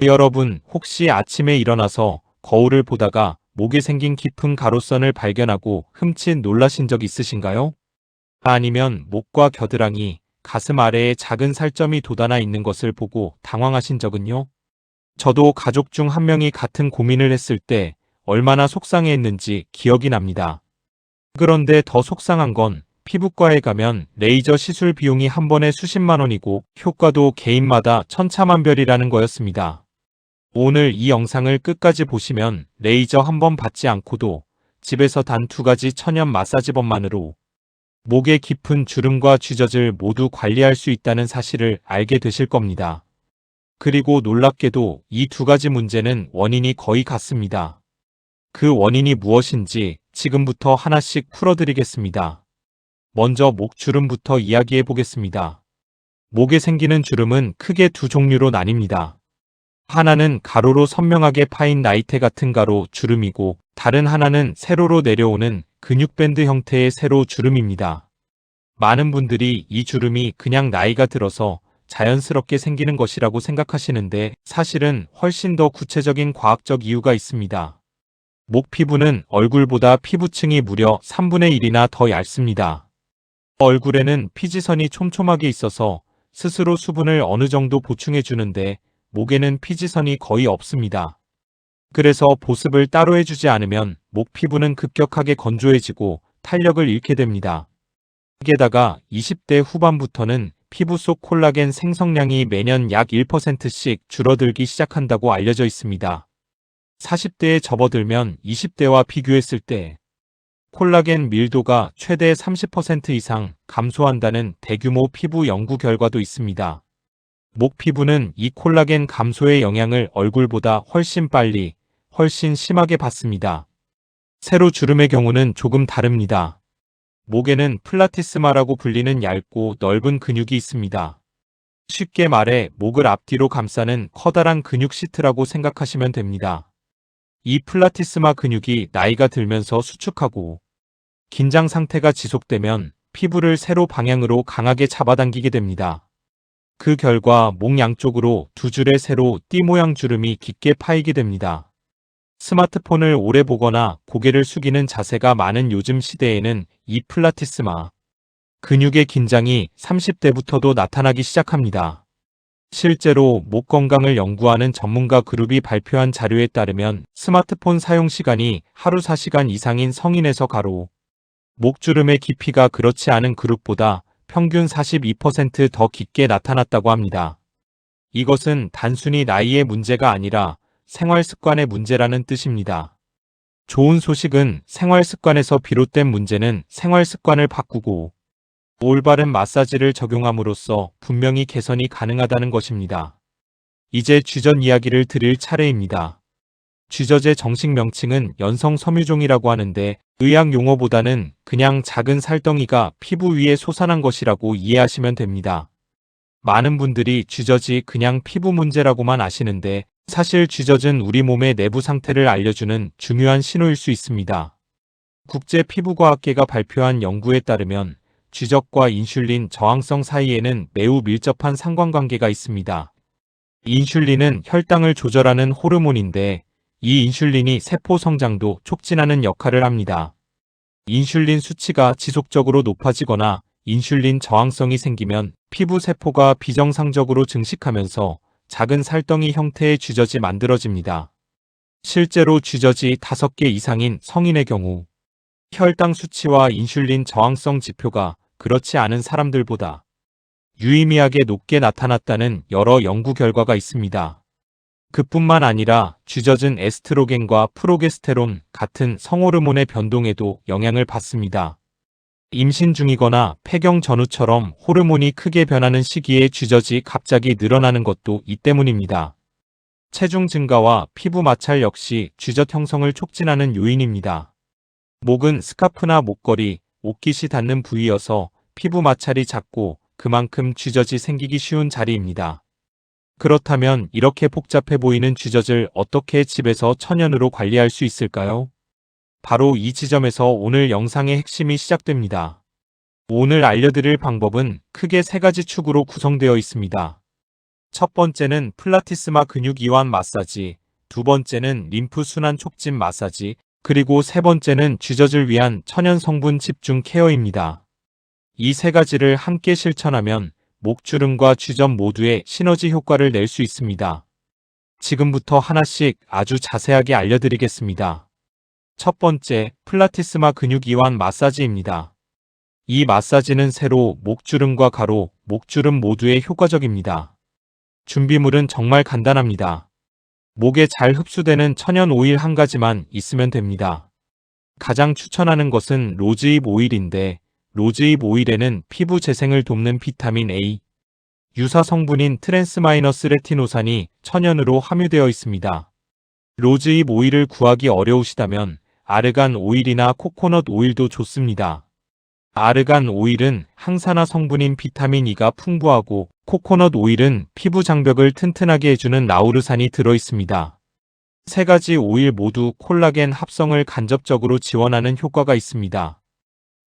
여러분, 혹시 아침에 일어나서 거울을 보다가 목에 생긴 깊은 가로선을 발견하고 흠칫 놀라신 적 있으신가요? 아니면 목과 겨드랑이, 가슴 아래에 작은 살점이 돋아나 있는 것을 보고 당황하신 적은요? 저도 가족 중 한 명이 같은 고민을 했을 때 얼마나 속상해했는지 기억이 납니다. 그런데 더 속상한 건 피부과에 가면 레이저 시술 비용이 한 번에 수십만 원이고 효과도 개인마다 천차만별이라는 거였습니다. 오늘 이 영상을 끝까지 보시면 레이저 한 번 받지 않고도 집에서 단 2가지 천연 마사지법만으로 목의 깊은 주름과 쥐젖을 모두 관리할 수 있다는 사실을 알게 되실 겁니다. 그리고 놀랍게도 이 2가지 문제는 원인이 거의 같습니다. 그 원인이 무엇인지 지금부터 하나씩 풀어드리겠습니다. 먼저 목 주름부터 이야기해 보겠습니다. 목에 생기는 주름은 크게 2종류로 나뉩니다. 하나는 가로로 선명하게 파인 나이테 같은 가로 주름이고 다른 하나는 세로로 내려오는 근육밴드 형태의 세로 주름입니다. 많은 분들이 이 주름이 그냥 나이가 들어서 자연스럽게 생기는 것이라고 생각하시는데 사실은 훨씬 더 구체적인 과학적 이유가 있습니다. 목 피부는 얼굴보다 피부층이 무려 3분의 1이나 더 얇습니다. 얼굴에는 피지선이 촘촘하게 있어서 스스로 수분을 어느 정도 보충해 주는데 목에는 피지선이 거의 없습니다. 그래서 보습을 따로 해주지 않으면 목 피부는 급격하게 건조해지고 탄력을 잃게 됩니다. 게다가 20대 후반부터는 피부 속 콜라겐 생성량이 매년 약 1%씩 줄어들기 시작한다고 알려져 있습니다. 40대에 접어들면 20대와 비교했을 때 콜라겐 밀도가 최대 30% 이상 감소한다는 대규모 피부 연구 결과도 있습니다. 목 피부는 이 콜라겐 감소의 영향을 얼굴보다 훨씬 빨리, 훨씬 심하게 받습니다. 세로 주름의 경우는 조금 다릅니다. 목에는 플라티스마라고 불리는 얇고 넓은 근육이 있습니다. 쉽게 말해 목을 앞뒤로 감싸는 커다란 근육 시트라고 생각하시면 됩니다. 이 플라티스마 근육이 나이가 들면서 수축하고 긴장 상태가 지속되면 피부를 세로 방향으로 강하게 잡아당기게 됩니다. 그 결과 목 양쪽으로 2줄의 세로 띠 모양 주름이 깊게 파이게 됩니다. 스마트폰을 오래 보거나 고개를 숙이는 자세가 많은 요즘 시대에는 이 플라티스마 근육의 긴장이 30대부터도 나타나기 시작합니다. 실제로 목 건강을 연구하는 전문가 그룹이 발표한 자료에 따르면 스마트폰 사용 시간이 하루 4시간 이상인 성인에서 가로 목 주름의 깊이가 그렇지 않은 그룹보다 평균 42% 더 깊게 나타났다고 합니다. 이것은 단순히 나이의 문제가 아니라 생활 습관의 문제라는 뜻입니다. 좋은 소식은 생활 습관에서 비롯된 문제는 생활 습관을 바꾸고 올바른 마사지를 적용함으로써 분명히 개선이 가능하다는 것입니다. 이제 쥐젖 이야기를 드릴 차례입니다. 쥐젖의 정식 명칭은 연성 섬유종이라고 하는데 의학 용어보다는 그냥 작은 살덩이가 피부 위에 솟아난 것이라고 이해하시면 됩니다. 많은 분들이 쥐젖이 그냥 피부 문제라고만 아시는데 사실 쥐젖은 우리 몸의 내부 상태를 알려주는 중요한 신호일 수 있습니다. 국제피부과학계가 발표한 연구에 따르면 쥐젖과 인슐린 저항성 사이에는 매우 밀접한 상관관계가 있습니다. 인슐린은 혈당을 조절하는 호르몬인데 이 인슐린이 세포 성장도 촉진하는 역할을 합니다. 인슐린 수치가 지속적으로 높아지거나 인슐린 저항성이 생기면 피부 세포가 비정상적으로 증식하면서 작은 살덩이 형태의 쥐젖이 만들어집니다. 실제로 쥐젖이 5개 이상인 성인의 경우 혈당 수치와 인슐린 저항성 지표가 그렇지 않은 사람들보다 유의미하게 높게 나타났다는 여러 연구 결과가 있습니다. 그뿐만 아니라 쥐젖은 에스트로겐과 프로게스테론 같은 성호르몬의 변동에도 영향을 받습니다. 임신 중이거나 폐경 전후처럼 호르몬이 크게 변하는 시기에 쥐젖이 갑자기 늘어나는 것도 이 때문입니다. 체중 증가와 피부 마찰 역시 쥐젖 형성을 촉진하는 요인입니다. 목은 스카프나 목걸이, 옷깃이 닿는 부위여서 피부 마찰이 작고 그만큼 쥐젖이 생기기 쉬운 자리입니다. 그렇다면 이렇게 복잡해 보이는 쥐젖을 어떻게 집에서 천연으로 관리할 수 있을까요? 바로 이 지점에서 오늘 영상의 핵심이 시작됩니다. 오늘 알려드릴 방법은 크게 3가지 축으로 구성되어 있습니다. 첫 번째는 플라티스마 근육 이완 마사지, 두 번째는 림프 순환 촉진 마사지, 그리고 세 번째는 쥐젖을 위한 천연 성분 집중 케어입니다. 이 세 가지를 함께 실천하면 목주름과 쥐젖 모두에 시너지 효과를 낼 수 있습니다. 지금부터 하나씩 아주 자세하게 알려드리겠습니다. 첫 번째, 플라티스마 근육 이완 마사지입니다. 이 마사지는 세로, 목주름과 가로, 목주름 모두에 효과적입니다. 준비물은 정말 간단합니다. 목에 잘 흡수되는 천연 오일 한 가지만 있으면 됩니다. 가장 추천하는 것은 로즈잎 오일인데, 로즈잎 오일에는 피부 재생을 돕는 비타민 A, 유사 성분인 트랜스마이너스 레티노산이 천연으로 함유되어 있습니다. 로즈잎 오일을 구하기 어려우시다면 아르간 오일이나 코코넛 오일도 좋습니다. 아르간 오일은 항산화 성분인 비타민 E가 풍부하고 코코넛 오일은 피부 장벽을 튼튼하게 해주는 라우르산이 들어있습니다. 세 가지 오일 모두 콜라겐 합성을 간접적으로 지원하는 효과가 있습니다.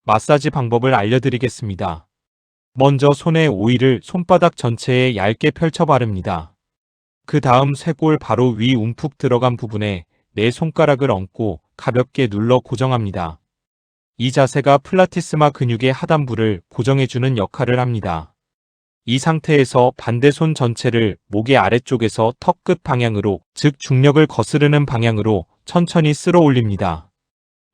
마사지 방법을 알려드리겠습니다. 먼저 손에 오일을 손바닥 전체에 얇게 펼쳐 바릅니다. 그 다음 쇄골 바로 위 움푹 들어간 부분에 내 손가락을 얹고 가볍게 눌러 고정합니다. 이 자세가 플라티스마 근육의 하단부를 고정해주는 역할을 합니다. 이 상태에서 반대 손 전체를 목의 아래쪽에서 턱 끝 방향으로, 즉 중력을 거스르는 방향으로 천천히 쓸어 올립니다.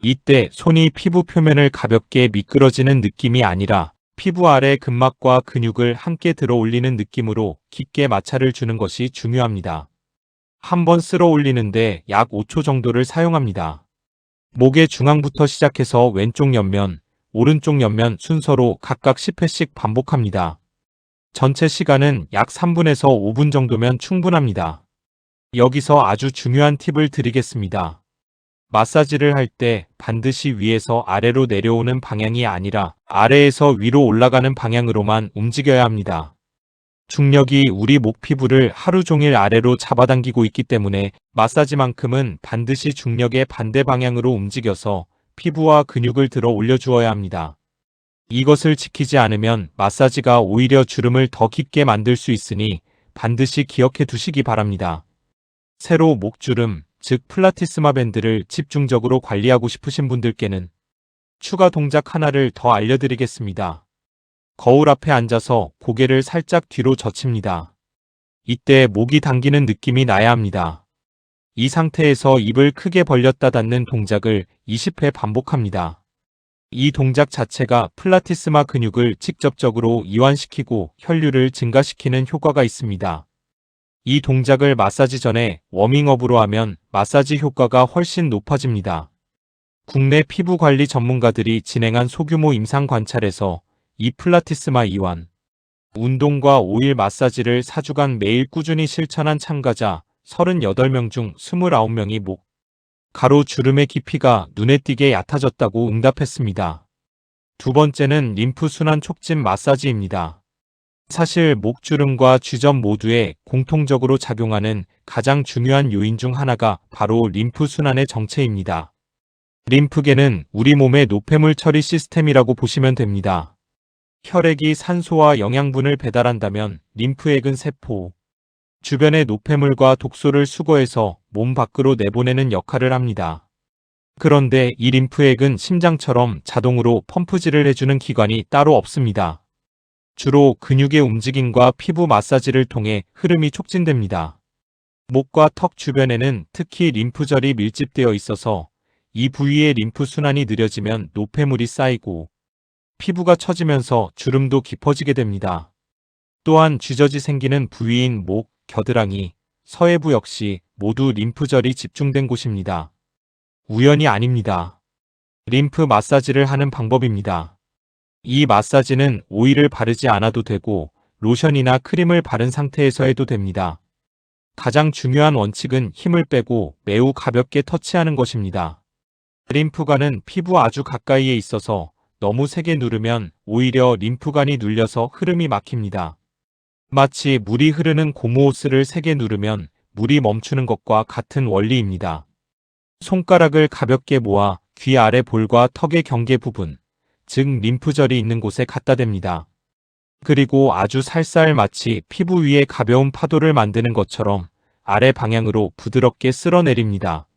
이때 손이 피부 표면을 가볍게 미끄러지는 느낌이 아니라 피부 아래 근막과 근육을 함께 들어 올리는 느낌으로 깊게 마찰을 주는 것이 중요합니다. 한번 쓸어 올리는데 약 5초 정도를 사용합니다. 목의 중앙부터 시작해서 왼쪽 옆면, 오른쪽 옆면 순서로 각각 10회씩 반복합니다. 전체 시간은 약 3분에서 5분 정도면 충분합니다. 여기서 아주 중요한 팁을 드리겠습니다. 마사지를 할 때 반드시 위에서 아래로 내려오는 방향이 아니라 아래에서 위로 올라가는 방향으로만 움직여야 합니다. 중력이 우리 목 피부를 하루 종일 아래로 잡아당기고 있기 때문에 마사지만큼은 반드시 중력의 반대 방향으로 움직여서 피부와 근육을 들어 올려주어야 합니다. 이것을 지키지 않으면 마사지가 오히려 주름을 더 깊게 만들 수 있으니 반드시 기억해 두시기 바랍니다. 세로 목주름, 즉 플라티스마 밴드를 집중적으로 관리하고 싶으신 분들께는 추가 동작 하나를 더 알려드리겠습니다. 거울 앞에 앉아서 고개를 살짝 뒤로 젖힙니다. 이때 목이 당기는 느낌이 나야 합니다. 이 상태에서 입을 크게 벌렸다 닫는 동작을 20회 반복합니다. 이 동작 자체가 플라티스마 근육을 직접적으로 이완시키고 혈류를 증가시키는 효과가 있습니다. 이 동작을 마사지 전에 워밍업으로 하면 마사지 효과가 훨씬 높아집니다. 국내 피부관리 전문가들이 진행한 소규모 임상 관찰에서 이 플라티스마 이완, 운동과 오일 마사지를 4주간 매일 꾸준히 실천한 참가자 38명 중 29명이 목, 가로 주름의 깊이가 눈에 띄게 얕아졌다고 응답했습니다. 두 번째는 림프 순환 촉진 마사지입니다. 사실 목주름과 쥐젖 모두에 공통적으로 작용하는 가장 중요한 요인 중 하나가 바로 림프 순환의 정체입니다. 림프계는 우리 몸의 노폐물 처리 시스템이라고 보시면 됩니다. 혈액이 산소와 영양분을 배달한다면 림프액은 세포 주변의 노폐물과 독소를 수거해서 몸 밖으로 내보내는 역할을 합니다. 그런데 이 림프액은 심장처럼 자동으로 펌프질을 해주는 기관이 따로 없습니다. 주로 근육의 움직임과 피부 마사지를 통해 흐름이 촉진됩니다. 목과 턱 주변에는 특히 림프절이 밀집되어 있어서 이 부위의 림프 순환이 느려지면 노폐물이 쌓이고 피부가 처지면서 주름도 깊어지게 됩니다. 또한 쥐젖이 생기는 부위인 목, 겨드랑이, 서해부 역시 모두 림프절이 집중된 곳입니다. 우연이 아닙니다. 림프 마사지를 하는 방법입니다. 이 마사지는 오일을 바르지 않아도 되고 로션이나 크림을 바른 상태에서 해도 됩니다. 가장 중요한 원칙은 힘을 빼고 매우 가볍게 터치하는 것입니다. 림프관은 피부 아주 가까이에 있어서 너무 세게 누르면 오히려 림프관이 눌려서 흐름이 막힙니다. 마치 물이 흐르는 고무호스를 세게 누르면 물이 멈추는 것과 같은 원리입니다. 손가락을 가볍게 모아 귀 아래 볼과 턱의 경계 부분, 즉 림프절이 있는 곳에 갖다 댑니다. 그리고 아주 살살 마치 피부 위에 가벼운 파도를 만드는 것처럼 아래 방향으로 부드럽게 쓸어내립니다.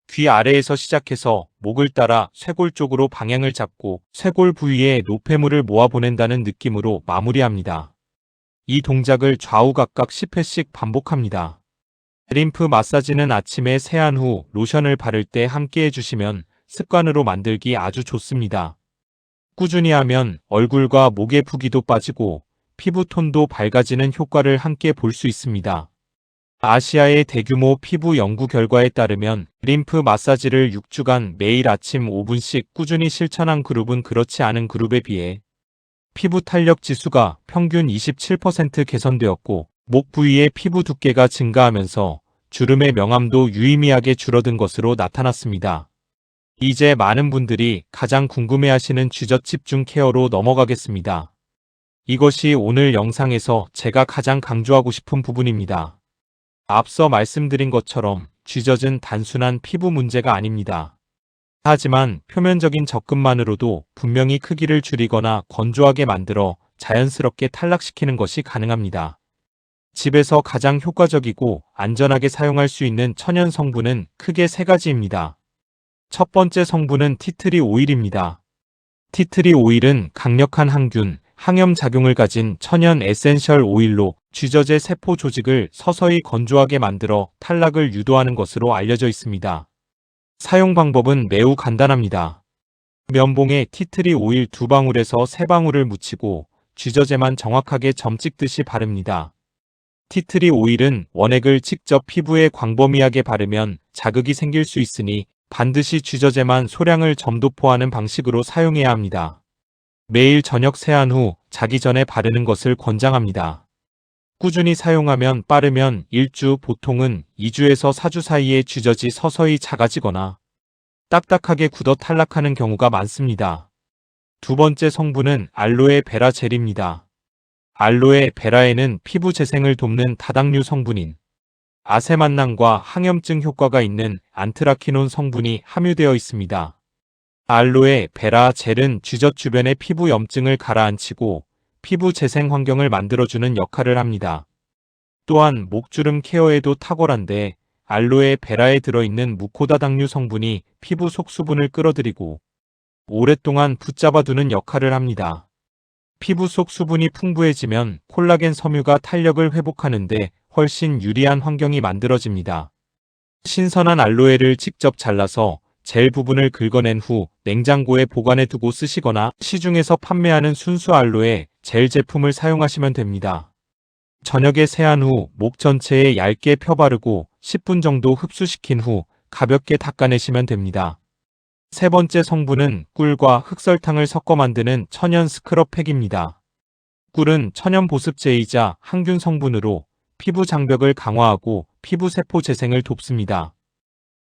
귀 아래에서 시작해서 목을 따라 쇄골 쪽으로 방향을 잡고 쇄골 부위에 노폐물을 모아보낸다는 느낌으로 마무리합니다. 이 동작을 좌우 각각 10회씩 반복합니다. 림프 마사지는 아침에 세안 후 로션을 바를 때 함께 해주시면 습관으로 만들기 아주 좋습니다. 꾸준히 하면 얼굴과 목의 부기도 빠지고 피부톤도 밝아지는 효과를 함께 볼 수 있습니다. 아시아의 대규모 피부 연구 결과에 따르면 림프 마사지를 6주간 매일 아침 5분씩 꾸준히 실천한 그룹은 그렇지 않은 그룹에 비해 피부 탄력 지수가 평균 27% 개선되었고 목 부위의 피부 두께가 증가하면서 주름의 명암도 유의미하게 줄어든 것으로 나타났습니다. 이제 많은 분들이 가장 궁금해하시는 쥐젖 집중 케어로 넘어가겠습니다. 이것이 오늘 영상에서 제가 가장 강조하고 싶은 부분입니다. 앞서 말씀드린 것처럼 쥐젖은 단순한 피부 문제가 아닙니다. 하지만 표면적인 접근만으로도 분명히 크기를 줄이거나 건조하게 만들어 자연스럽게 탈락시키는 것이 가능합니다. 집에서 가장 효과적이고 안전하게 사용할 수 있는 천연 성분은 크게 세 가지입니다. 첫 번째 성분은 티트리 오일입니다. 티트리 오일은 강력한 항균, 항염작용을 가진 천연 에센셜 오일로 쥐젖의 세포 조직을 서서히 건조하게 만들어 탈락을 유도하는 것으로 알려져 있습니다. 사용 방법은 매우 간단합니다. 면봉에 티트리 오일 2방울에서 3방울을 묻히고 쥐젖에만 정확하게 점 찍듯이 바릅니다. 티트리 오일은 원액을 직접 피부에 광범위하게 바르면 자극이 생길 수 있으니 반드시 쥐젖에만 소량을 점도포하는 방식으로 사용해야 합니다. 매일 저녁 세안 후 자기 전에 바르는 것을 권장합니다. 꾸준히 사용하면 빠르면 1주, 보통은 2주에서 4주 사이에 쥐젖이 서서히 작아지거나 딱딱하게 굳어 탈락하는 경우가 많습니다. 두 번째 성분은 알로에 베라 젤입니다. 알로에 베라에는 피부 재생을 돕는 다당류 성분인 아세만난과 항염증 효과가 있는 안트라키논 성분이 함유되어 있습니다. 알로에 베라 젤은 쥐젖 주변의 피부 염증을 가라앉히고 피부 재생 환경을 만들어주는 역할을 합니다. 또한 목주름 케어에도 탁월한데 알로에 베라에 들어있는 무코다당류 성분이 피부 속 수분을 끌어들이고 오랫동안 붙잡아두는 역할을 합니다. 피부 속 수분이 풍부해지면 콜라겐 섬유가 탄력을 회복하는데 훨씬 유리한 환경이 만들어집니다. 신선한 알로에를 직접 잘라서 젤 부분을 긁어낸 후 냉장고에 보관해 두고 쓰시거나 시중에서 판매하는 순수 알로에 젤 제품을 사용하시면 됩니다. 저녁에 세안 후 목 전체에 얇게 펴바르고 10분 정도 흡수시킨 후 가볍게 닦아내시면 됩니다. 세 번째 성분은 꿀과 흑설탕을 섞어 만드는 천연 스크럽팩입니다. 꿀은 천연 보습제이자 항균 성분으로 피부 장벽을 강화하고 피부 세포 재생을 돕습니다.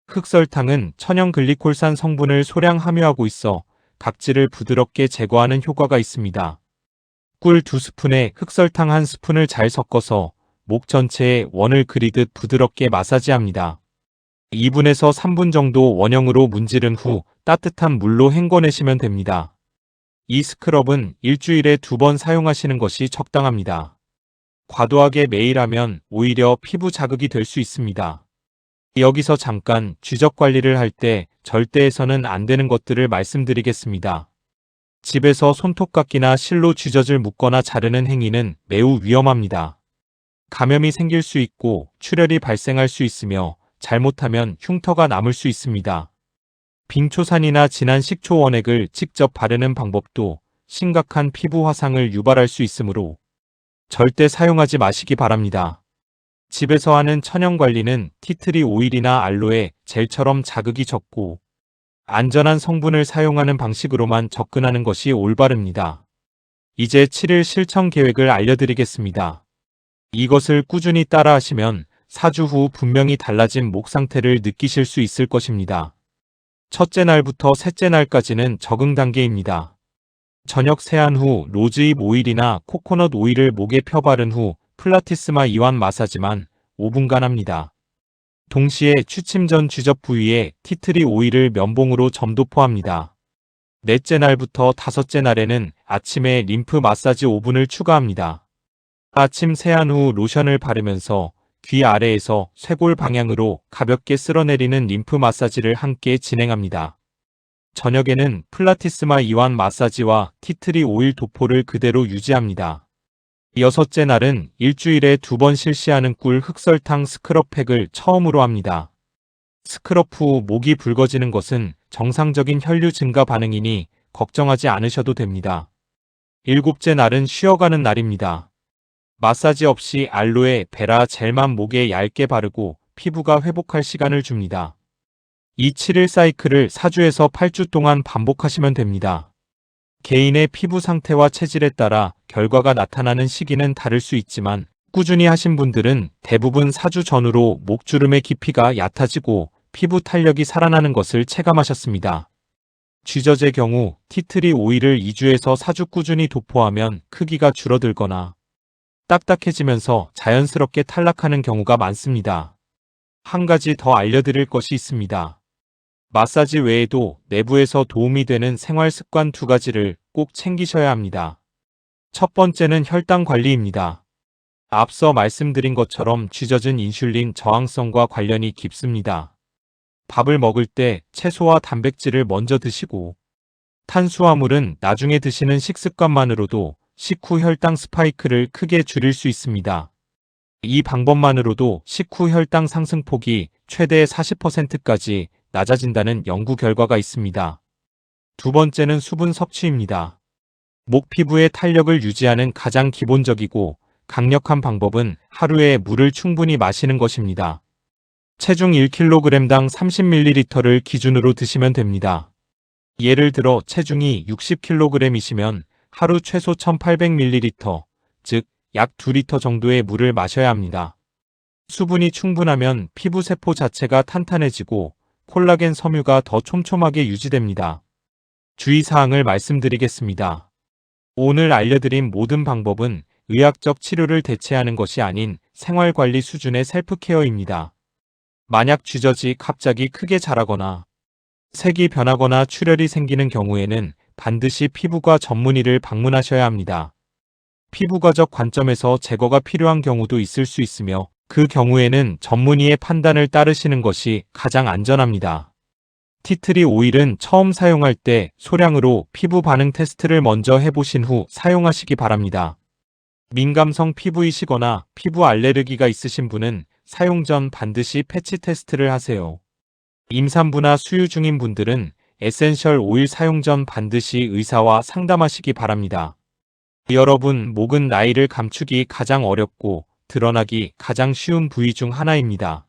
흑설탕은 천연 글리콜산 성분을 소량 함유하고 있어 각질을 부드럽게 제거하는 효과가 있습니다. 꿀 2스푼에 흑설탕 1스푼을 잘 섞어서 목 전체에 원을 그리듯 부드럽게 마사지합니다. 2분에서 3분 정도 원형으로 문지른 후 따뜻한 물로 헹궈내시면 됩니다. 이 스크럽은 일주일에 2번 사용하시는 것이 적당합니다. 과도하게 매일 하면 오히려 피부 자극이 될 수 있습니다. 여기서 잠깐 쥐젖 관리를 할 때 절대 해서는 안 되는 것들을 말씀드리겠습니다. 집에서 손톱깎이나 실로 쥐젖을 묶거나 자르는 행위는 매우 위험합니다. 감염이 생길 수 있고 출혈이 발생할 수 있으며 잘못하면 흉터가 남을 수 있습니다. 빙초산이나 진한 식초 원액을 직접 바르는 방법도 심각한 피부 화상을 유발할 수 있으므로 절대 사용하지 마시기 바랍니다. 집에서 하는 천연 관리는 티트리 오일이나 알로에 젤처럼 자극이 적고 안전한 성분을 사용하는 방식으로만 접근하는 것이 올바릅니다. 이제 7일 실천 계획을 알려드리겠습니다. 이것을 꾸준히 따라하시면 4주 후 분명히 달라진 목 상태를 느끼실 수 있을 것입니다. 첫째 날부터 셋째 날까지는 적응 단계입니다. 저녁 세안 후 로즈잎 오일이나 코코넛 오일을 목에 펴바른 후 플라티스마 이완 마사지만 5분간 합니다. 동시에 취침 전 쥐젖 부위에 티트리 오일을 면봉으로 점도포합니다. 넷째 날부터 다섯째 날에는 아침에 림프 마사지 5분을 추가합니다. 아침 세안 후 로션을 바르면서 귀 아래에서 쇄골 방향으로 가볍게 쓸어내리는 림프 마사지를 함께 진행합니다. 저녁에는 플라티스마 이완 마사지와 티트리 오일 도포를 그대로 유지합니다. 여섯째 날은 일주일에 2번 실시하는 꿀 흑설탕 스크럽팩을 처음으로 합니다. 스크럽 후 목이 붉어지는 것은 정상적인 혈류 증가 반응이니 걱정하지 않으셔도 됩니다. 일곱째 날은 쉬어가는 날입니다. 마사지 없이 알로에 베라 젤만 목에 얇게 바르고 피부가 회복할 시간을 줍니다. 이 7일 사이클을 4주에서 8주 동안 반복하시면 됩니다. 개인의 피부 상태와 체질에 따라 결과가 나타나는 시기는 다를 수 있지만 꾸준히 하신 분들은 대부분 4주 전후로 목주름의 깊이가 얕아지고 피부 탄력이 살아나는 것을 체감하셨습니다. 쥐젖의 경우 티트리 오일을 2주에서 4주 꾸준히 도포하면 크기가 줄어들거나 딱딱해지면서 자연스럽게 탈락하는 경우가 많습니다. 한 가지 더 알려드릴 것이 있습니다. 마사지 외에도 내부에서 도움이 되는 생활 습관 2가지를 꼭 챙기셔야 합니다. 첫 번째는 혈당 관리입니다. 앞서 말씀드린 것처럼 쥐젖은 인슐린 저항성과 관련이 깊습니다. 밥을 먹을 때 채소와 단백질을 먼저 드시고 탄수화물은 나중에 드시는 식습관만으로도 식후 혈당 스파이크를 크게 줄일 수 있습니다. 이 방법만으로도 식후 혈당 상승폭이 최대 40%까지 낮아진다는 연구 결과가 있습니다. 두 번째는 수분 섭취입니다. 목 피부의 탄력을 유지하는 가장 기본적이고 강력한 방법은 하루에 물을 충분히 마시는 것입니다. 체중 1kg당 30ml를 기준으로 드시면 됩니다. 예를 들어 체중이 60kg이시면 하루 최소 1800ml, 즉 약 2리터 정도의 물을 마셔야 합니다. 수분이 충분하면 피부 세포 자체가 탄탄해지고 콜라겐 섬유가 더 촘촘하게 유지됩니다. 주의사항을 말씀드리겠습니다. 오늘 알려드린 모든 방법은 의학적 치료를 대체하는 것이 아닌 생활관리 수준의 셀프케어입니다. 만약 쥐젖이 갑자기 크게 자라거나 색이 변하거나 출혈이 생기는 경우에는 반드시 피부과 전문의를 방문하셔야 합니다. 피부과적 관점에서 제거가 필요한 경우도 있을 수 있으며 그 경우에는 전문의의 판단을 따르시는 것이 가장 안전합니다. 티트리 오일은 처음 사용할 때 소량으로 피부 반응 테스트를 먼저 해보신 후 사용하시기 바랍니다. 민감성 피부이시거나 피부 알레르기가 있으신 분은 사용 전 반드시 패치 테스트를 하세요. 임산부나 수유 중인 분들은 에센셜 오일 사용 전 반드시 의사와 상담하시기 바랍니다. 여러분, 목은 나이를 감추기 가장 어렵고 드러나기 가장 쉬운 부위 중 하나입니다.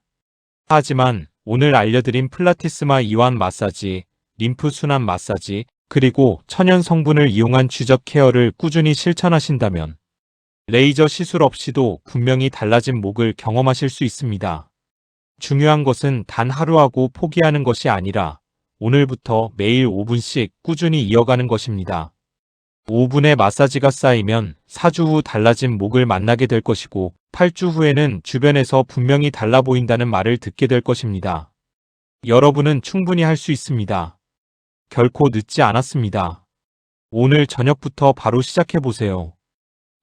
하지만 오늘 알려드린 플라티스마 이완 마사지, 림프 순환 마사지, 그리고 천연 성분을 이용한 쥐젖 케어를 꾸준히 실천하신다면 레이저 시술 없이도 분명히 달라진 목을 경험하실 수 있습니다. 중요한 것은 단 하루 하고 포기하는 것이 아니라 오늘부터 매일 5분씩 꾸준히 이어가는 것입니다. 5분의 마사지가 쌓이면 4주 후 달라진 목을 만나게 될 것이고 8주 후에는 주변에서 분명히 달라 보인다는 말을 듣게 될 것입니다. 여러분은 충분히 할 수 있습니다. 결코 늦지 않았습니다. 오늘 저녁부터 바로 시작해보세요.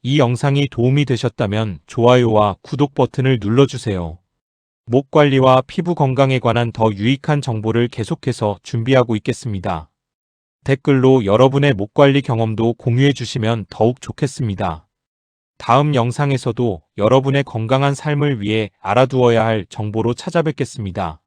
이 영상이 도움이 되셨다면 좋아요와 구독 버튼을 눌러주세요. 목 관리와 피부 건강에 관한 더 유익한 정보를 계속해서 준비하고 있겠습니다. 댓글로 여러분의 목 관리 경험도 공유해 주시면 더욱 좋겠습니다. 다음 영상에서도 여러분의 건강한 삶을 위해 알아두어야 할 정보로 찾아뵙겠습니다.